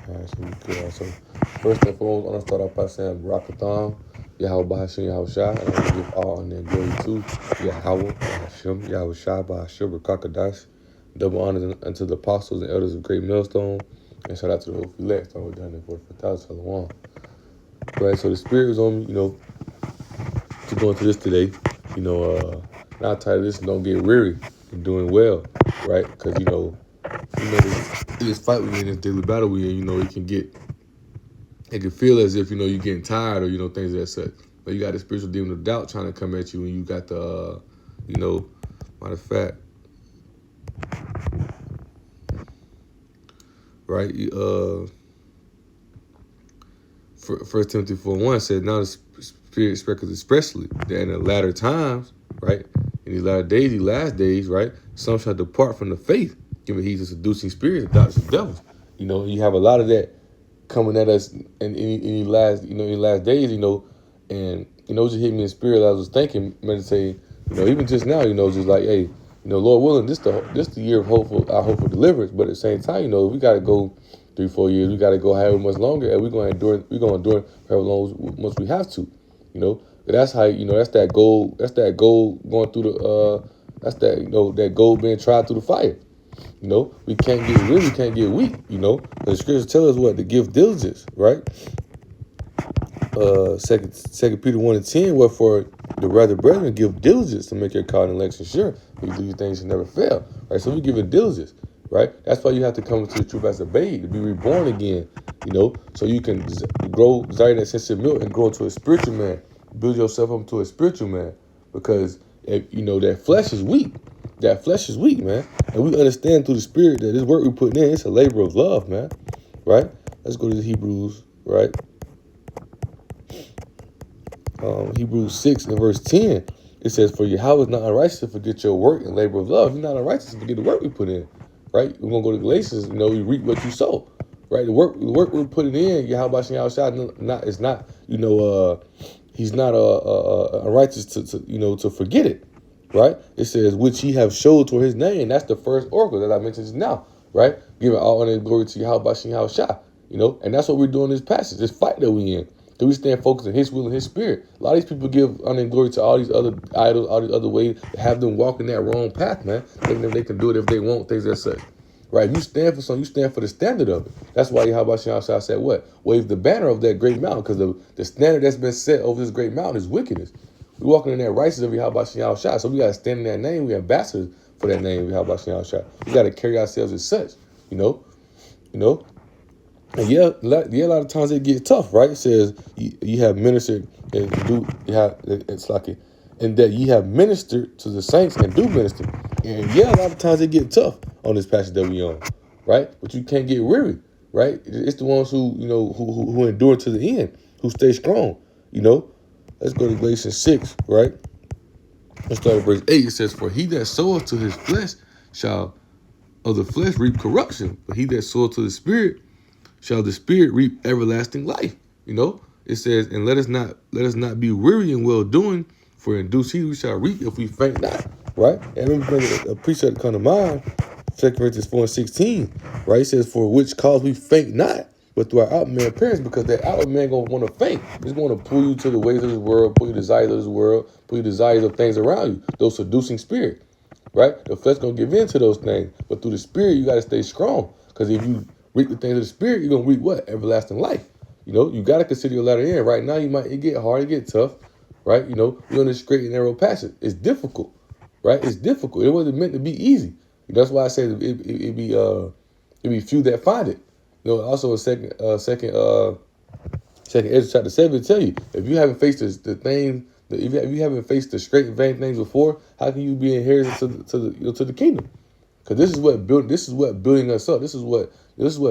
All right, so we good. So first and foremost, I'm gonna start off by saying Barakathon, Yahweh Bahashim Yahweh Shai, and I'm gonna give all honor and glory to Yahweh Bahashim Yahweh Shai Bahashim Rakakadash. Double honors unto the apostles and elders of Great Millstone, and shout out to the whole elect. Start with 144,000 Shalom. Right, so the spirit was on me, to go into this today. And I'll tell you this: don't get weary in doing well, right? Because this fight we in, this daily battle we in, it can feel as if you're getting tired or things of that such. But you got the spiritual demon of doubt trying to come at you, and you got the matter of fact, right? First Timothy 4:1 said, "Now the Spirit speaks especially that in the latter times, right? In these latter days, these last days, right? Some shall depart from the faith, giving heed to seducing spirits and doctrines of devils." You have a lot of that coming at us in these last days, and just hit me in spirit. I was thinking, meditating, even just now, just like, hey, Lord willing, this the year of our hopeful deliverance. But at the same time, we got to go 3-4 years. We got to go however much longer, and we're going to endure however long much we have to, That's how that's that gold. That's that gold going through the. That's that that gold being tried through the fire. We can't get weary, we can't get weak. The scriptures tell us what to give diligence, right? Second Peter 1:10, wherefore the rather brethren give diligence to make your call and election sure. You do your things to never fail, right? So we give it diligence, right? That's why you have to come into the truth as a babe, to be reborn again, so you can grow, desire that sense of milk and grow into a spiritual man, build yourself up to a spiritual man, because that flesh is weak. That flesh is weak, man. And we understand through the spirit that this work we're putting in, it's a labor of love, man. Right? Let's go to Hebrews, right? Hebrews 6 and verse 10. It says, "For Yahweh is not unrighteous to forget your work and labor of love." He's not unrighteous to forget the work we put in. Right? We're gonna go to Galatians, you reap what you sow. Right? The work we're putting in, Yahweh is not, he's not unrighteous to forget it. Right? It says, "which he have showed to his name." That's the first oracle that I mentioned just now. Right? Giving all honor and glory to Yahweh Shai. And that's what we're doing in this passage, this fight that we in. Do we stand focused on his will and his spirit? A lot of these people give honor and glory to all these other idols, all these other ways, have them walking that wrong path, man. Thinking that they can do it if they want, things that such. Right? You stand for something, you stand for the standard of it. That's why Yahweh Shai said what? Wave the banner of that great mountain, because the standard that's been set over this great mountain is wickedness. We're walking in that righteousness of Yahweh Shai. So we got to stand in that name. We're ambassadors for that name, Yahweh Shai. We got to carry ourselves as such, you know. And a lot of times it gets tough, right? It says you have ministered and it's like it, and that you have ministered to the saints and do minister. And a lot of times it get tough on this passage that we on, right? But you can't get weary, right? It's the ones who who endure to the end, who stay strong. Let's go to Galatians 6, right? Let's start with verse 8. It says, "For he that soweth to his flesh shall of the flesh reap corruption, but he that soweth to the spirit shall the spirit reap everlasting life." It says, "And let us not be weary in well doing, for in due season we shall reap if we faint not." Right? And remember a precept come to mind, 2 Corinthians 4:16, right? It says, "For which cause we faint not, but through our outward man appearance," because that outward man gonna want to faint. He's going to pull you to the ways of this world, pull your desires of this world, pull your desires of things around you, those seducing spirits. Right? The flesh gonna give in to those things, but through the spirit you gotta stay strong. Because if you reap the things of the spirit, you're gonna reap what? Everlasting life. You gotta consider your latter end. Right now it get hard, it get tough, right? We're on this straight and narrow passage. It's difficult, right? It's difficult. It wasn't meant to be easy. That's why I say it be few that find it. Also in second Ezra chapter 7 tell you, if you haven't faced the thing, if you haven't faced the straight and vain things before, how can you be inherited to the kingdom? Because this is what building us up. This is what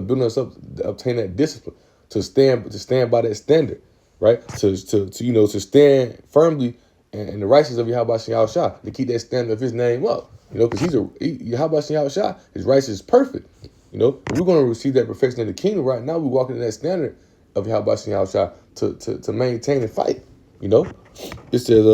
building us up to obtain that discipline, to stand by that standard, right? To stand firmly in the righteousness of Yahweh Shai, to keep that standard of His name up. Because Yahweh Shai, His righteousness is perfect. If we're going to receive that perfection in the kingdom right now, we're walking in that standard of Yahweh Shai to maintain and fight. It says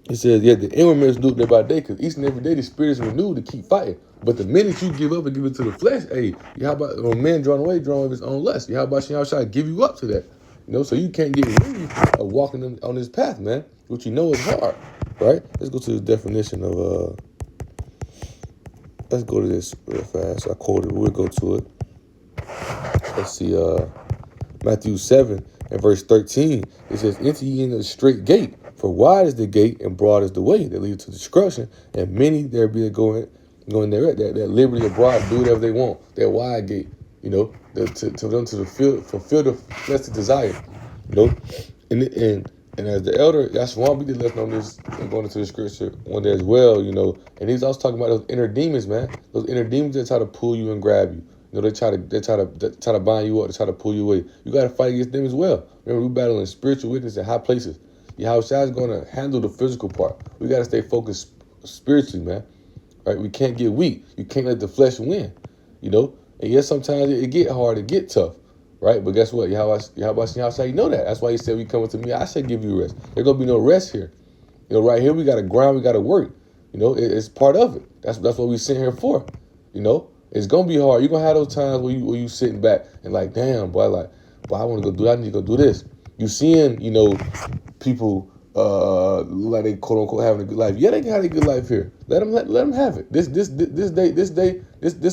It says, yeah, the inward man is renewed day by day, because each and every day the spirit is renewed to keep fighting. But the minute you give up and give it to the flesh, hey, how about a man drawn away of his own lust? How about y'all try to give you up to that? So you can't get weary of walking on this path, man, which you know is hard, right? Let's go to the definition of, let's go to this real fast. I quoted, we'll go to it. Let's see, Matthew 7 and verse 13. It says, enter ye in the straight gate, for wide is the gate and broad is the way that leads to destruction, and many there be going there at that liberty abroad, do whatever they want. That wide gate, to them to fulfill the fleshly desire, And as the elder, that's why we did lesson on this and going into the scripture one day as well, And he's also talking about those inner demons, man. Those inner demons that try to pull you and grab you. They try to bind you up, they try to pull you away. You got to fight against them as well. Remember, we're battling spiritual wickedness in high places. Yahushua is going to handle the physical part. We got to stay focused spiritually, man. Right? We can't get weak. You can't let the flesh win. And yes, sometimes it get hard, it get tough. Right? But guess what? Yahushua, you know that. That's why he said, "We come to me, I shall give you rest." There's gonna be no rest here. Right here we got to grind, we got to work. It's part of it. That's what we sitting here for. It's gonna be hard. You're gonna have those times where you sitting back and like, damn, boy, I want to go do that. I need to go do this. You seeing, people like they quote unquote having a good life. Yeah, they can have a good life here. Let them have it. This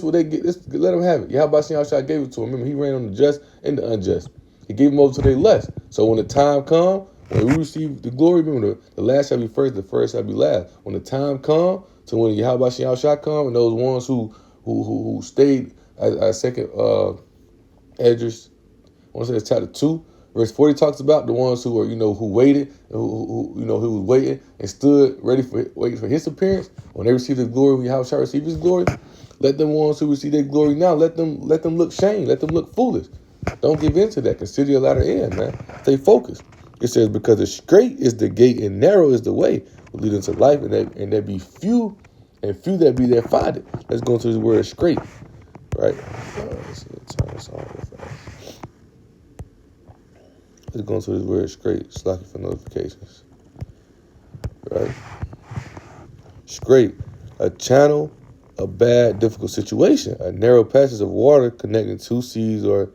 what they get. Let them have it. Yahushua gave it to them. Remember, he ran on the just and the unjust. He gave them over to their lust. So when the time comes, when we receive the glory, remember the last shall be first, the first shall be last. When the time comes, to when Yahushua come, and those ones who stayed at second Esdras, I want to say it's chapter 2, verse 40 talks about the ones who were, who waited, who was waiting and stood ready waiting for his appearance. When they received his glory, when Yahushua received his glory, let them ones who receive their glory now, let them look shame, let them look foolish. Don't give in to that. Consider your latter end, man. Stay focused. It says, because the straight is the gate and narrow is the way leading to life, and there be few, and few that be there find it. Let's go into this word straight, right? Let's turn this on real fast. Let's go into this word straight. Slacking for notifications, right? Straight, a channel, a bad, difficult situation, a narrow passage of water connecting two seas, or,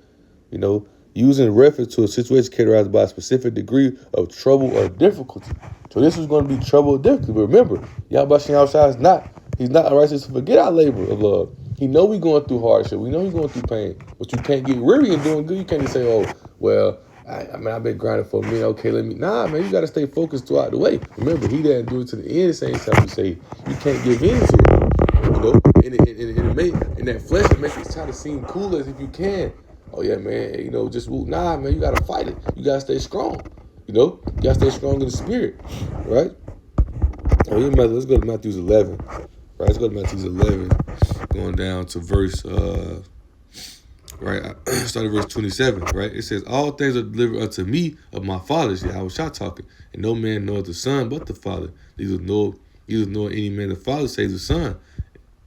using reference to a situation characterized by a specific degree of trouble or difficulty. So this is going to be trouble or difficulty. But remember, Yahushua is not, he's not righteous to forget our labor of love. He know we going through hardship. We know we going through pain. But you can't get weary and doing good. You can't just say, oh, well, I've been grinding for a minute. Okay, nah, man, you got to stay focused throughout the way. Remember, he didn't do it to the end. Same time we say, you can't give in to it. And that flesh, it makes it try to seem cool as if you can. Oh yeah, man, nah, man, you gotta fight it. You gotta stay strong. You gotta stay strong in the spirit, right? Oh yeah, let's go to Matthew 11. Right, let's go to Matthew 11, going down to verse right, start at verse 27, right? It says, all things are delivered unto me of my Father. See, I was talking, and no man knoweth the Son but the Father. Neither know any man the Father save the Son,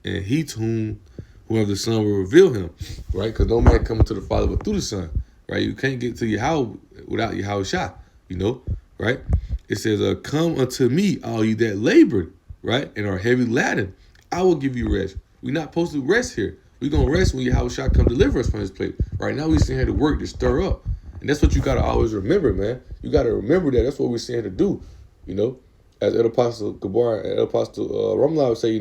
and he to whom whoever the Son will reveal him, right? Because no man coming to the Father but through the Son, right? You can't get to Yahweh without Yahushua, right? It says, come unto me, all you that labored, right, and are heavy laden, I will give you rest. We're not supposed to rest here. We're going to rest when Yahushua come deliver us from his place. Right now, we're sitting here to work, to stir up. And that's what you got to always remember, man. You got to remember that. That's what we're sitting here to do, As El Apostle Gabar and El Apostle Ramla would say,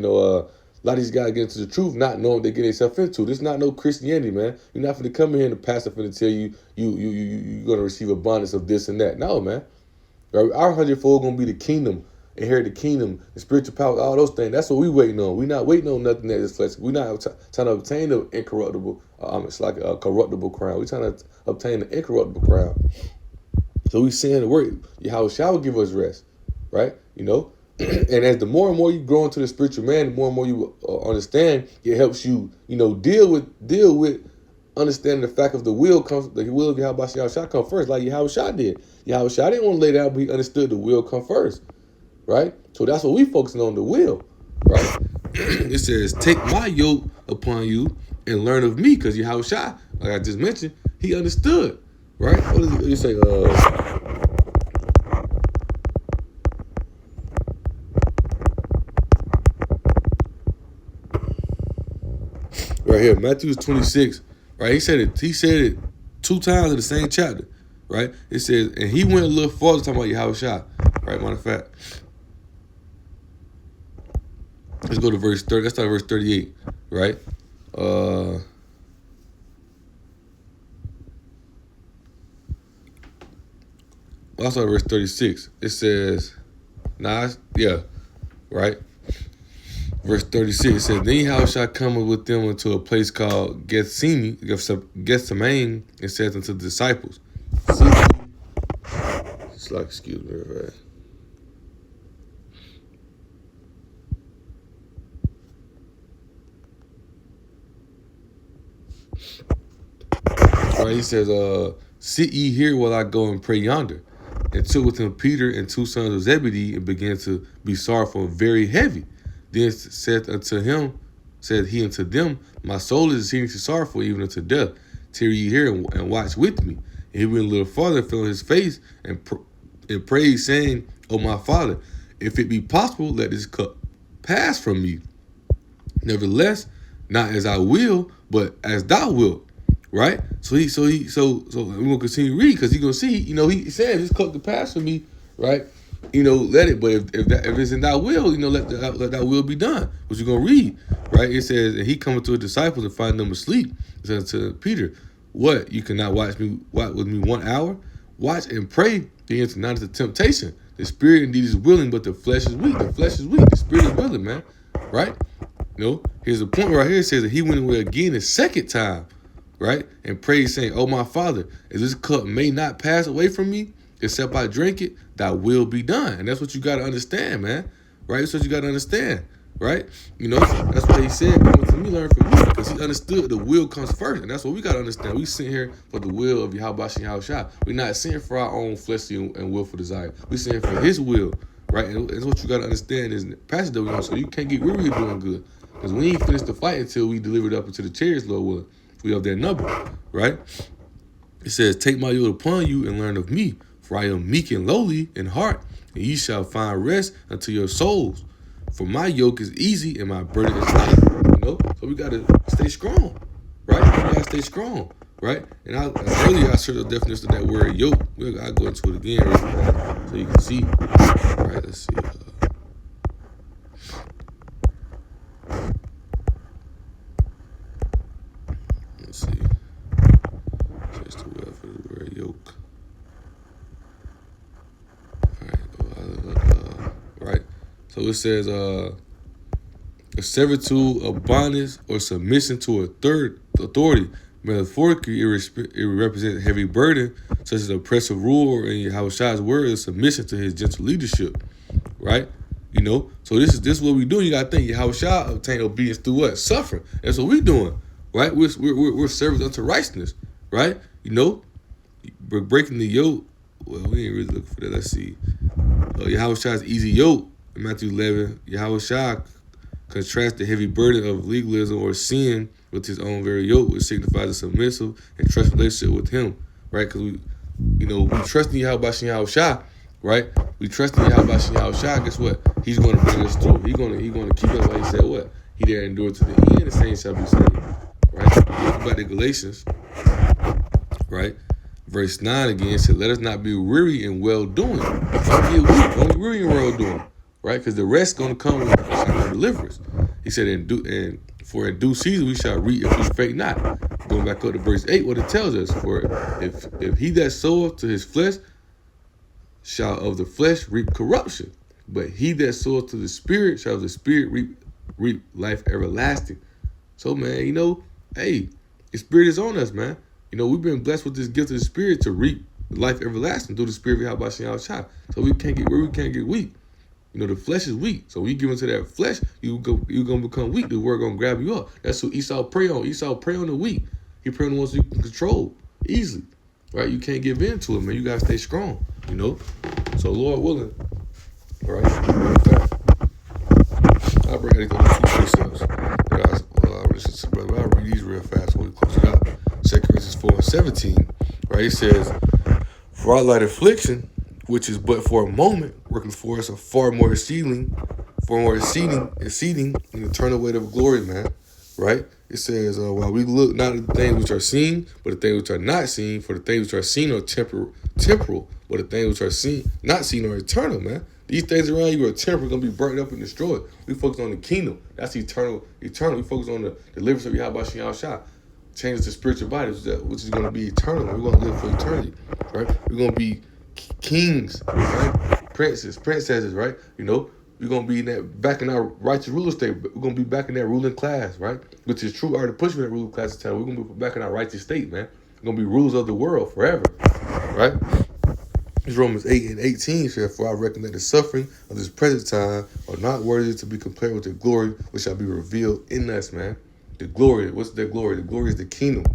a lot of these guys get into the truth not knowing what they get themselves into. This is not no Christianity, man. You're not going to come in here and the pastor going to tell you you're going to receive abundance of this and that. No, man. Our hundredfold going to be the kingdom, inherit the kingdom, the spiritual power, all those things. That's what we waiting on. We're not waiting on nothing that is flesh. We're not trying to obtain the incorruptible, it's like a corruptible crown. We're trying to obtain the incorruptible crown. So we saying the word, Yahushua will give us rest, right? And as the more and more you grow into the spiritual man, the more and more you understand, it helps you, deal with understanding the fact of the will of Yahushua come first, like Yahushua did. Yahushua didn't want to lay down, but he understood the will come first, right? So that's what we focusing on, the will, right? It says, take my yoke upon you and learn of me, because Yahushua, like I just mentioned, he understood, right? What does he say? right here, Matthew 26, right? He said it 2 times in the same chapter, right? It says, and he went a little farther talking about Yahushua, right? Matter of fact, let's go to verse 30. Let's start at verse 38, right? I'll start at verse 36. It says, right? Verse 36, it says, then Yahushua cometh with them into a place called Gethsemane, and said unto the disciples, excuse me, right? Right, he says, sit ye here while I go and pray yonder. And took with him Peter and 2 sons of Zebedee, and began to be sorrowful and very heavy. Then said he unto them, my soul is exceedingly sorrowful, even unto death. Tarry ye here and watch with me. And he went a little farther, fell on his face, and prayed, saying, O my Father, if it be possible, let this cup pass from me. Nevertheless, not as I will, but as thou wilt. Right? So we're gonna continue to read, because he's gonna see, he said this cup to pass for me, right? Let it, but if it's in thy will, let thy will be done. What you gonna read, right? It says, and he cometh to his disciples and find them asleep. He said to Peter, what, you cannot watch with me 1 hour? Watch and pray, to enter not into temptation. The spirit indeed is willing, but the flesh is weak. The flesh is weak. The spirit is willing, man. Right? Here's the point right here. It says that he went away again the second time, right? And prayed, saying, oh, my Father, if this cup may not pass away from me, except I drink it, thy will be done. And that's what you got to understand, man. Right? That's what you got to understand, right? That's what he said, come to me, learn from me, because he understood the will comes first. And that's what we got to understand. We sit here for the will of Yahweh Yahushua. We're not sitting for our own fleshly and willful desire. We're sitting for his will, right? And that's what you got to understand is the passage that we're on. So you can't get weary of doing good, because we ain't finished the fight until we delivered up into the chariots, Lord willing. We have that number, right? It says, take my yoke upon you and learn of me, for I am meek and lowly in heart, and ye shall find rest unto your souls. For my yoke is easy and my burden is light. So we got to stay strong, right? We got to stay strong, right? And earlier I shared the definition of that word yoke. I'll go into it again right, so you can see. All right, let's see. Let's see. Just the word for the word yoke. Right. So it says a servitude of bondage or submission to a third authority. Metaphorically, it represents a heavy burden, such as oppressive rule, or in Yahushua's word is submission to his gentle leadership. Right? So this is what we do. You gotta think Yahushua obtained obedience through what? Suffering. That's what we're doing. Right? We're servants unto righteousness. Right? We're breaking the yoke. Well, we ain't really looking for that. Let's see. Yahushua's easy yoke in Matthew 11. Yahushua contrasts the heavy burden of legalism or sin with his own very yoke, which signifies a submissive and trust relationship with him, right? Because we trust in Yahushua, right? We trust in Yahushua. Guess what? He's going to bring us through. He's going to keep us. Like he said, what? He there endured to the end. The saints shall be saved, right? Look back to Galatians, right? Verse 9 again said, let us not be weary in well-doing. Don't get weak. Don't be weary in well-doing. Right? Because the rest going to come with deliverance. He said, for in due season we shall reap if we faint not. Going back up to verse 8, what it tells us, for if he that soweth to his flesh shall of the flesh reap corruption, but he that soweth to the spirit shall of the spirit reap life everlasting. So, man, hey, the spirit is on us, man. We've been blessed with this gift of the spirit to reap life everlasting through the spirit of Yahushua. So we can't get weak. The flesh is weak. So when you give into that flesh, you're going to become weak. The word going to grab you up. That's what Esau pray on. Esau pray on the weak. He pray on the ones you can control easily. Right? You can't give in to it, man. You got to stay strong, So Lord willing, all right, I'll bring out these 2 precepts. I'll read these real fast when we close it out. 2 Corinthians 4:17, right? It says, for our light affliction, which is but for a moment, working for us a far more exceeding, an eternal weight of glory, man. right? It says, while we look not at the things which are seen, but the things which are not seen, for the things which are seen are temporal, but the things which are seen, not seen are eternal, man. These things around you are temporal, going to be burnt up and destroyed. We focus on the kingdom. That's eternal. We focus on the deliverance of Yahweh Shem Shah. Changes the spiritual body, which is going to be eternal. We're going to live for eternity, right? We're going to be kings, right? Princesses, right? You know, we're going to be back in our righteous ruler state. We're going to be back in that ruling class, right? Which is true. Already pushed for that ruling class time. We're going to be back in our righteous state, man. We're going to be rulers of the world forever, right? It's Romans 8:18 says, for I reckon that the suffering of this present time are not worthy to be compared with the glory which shall be revealed in us, man. The glory, what's the glory? The glory is the kingdom,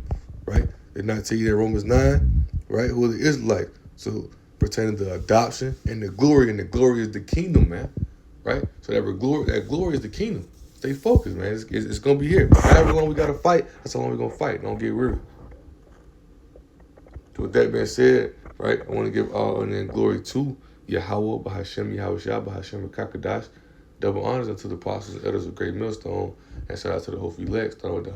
right? Did not tell you that Romans 9, right? Who the Israelite. So pertaining to adoption and the glory is the kingdom, man. Right? So that glory is the kingdom. Stay focused, man. It's gonna be here. However long we gotta fight, that's how long we're gonna fight. Don't get weary. So with that being said, right, I want to give all honor and glory to Yahweh, Bahashem, Yahweh Shah, Bahashem, Kakadash. Double honors unto the apostles and elders of Great Millstone. And shout out to the Hope Elect. Start with the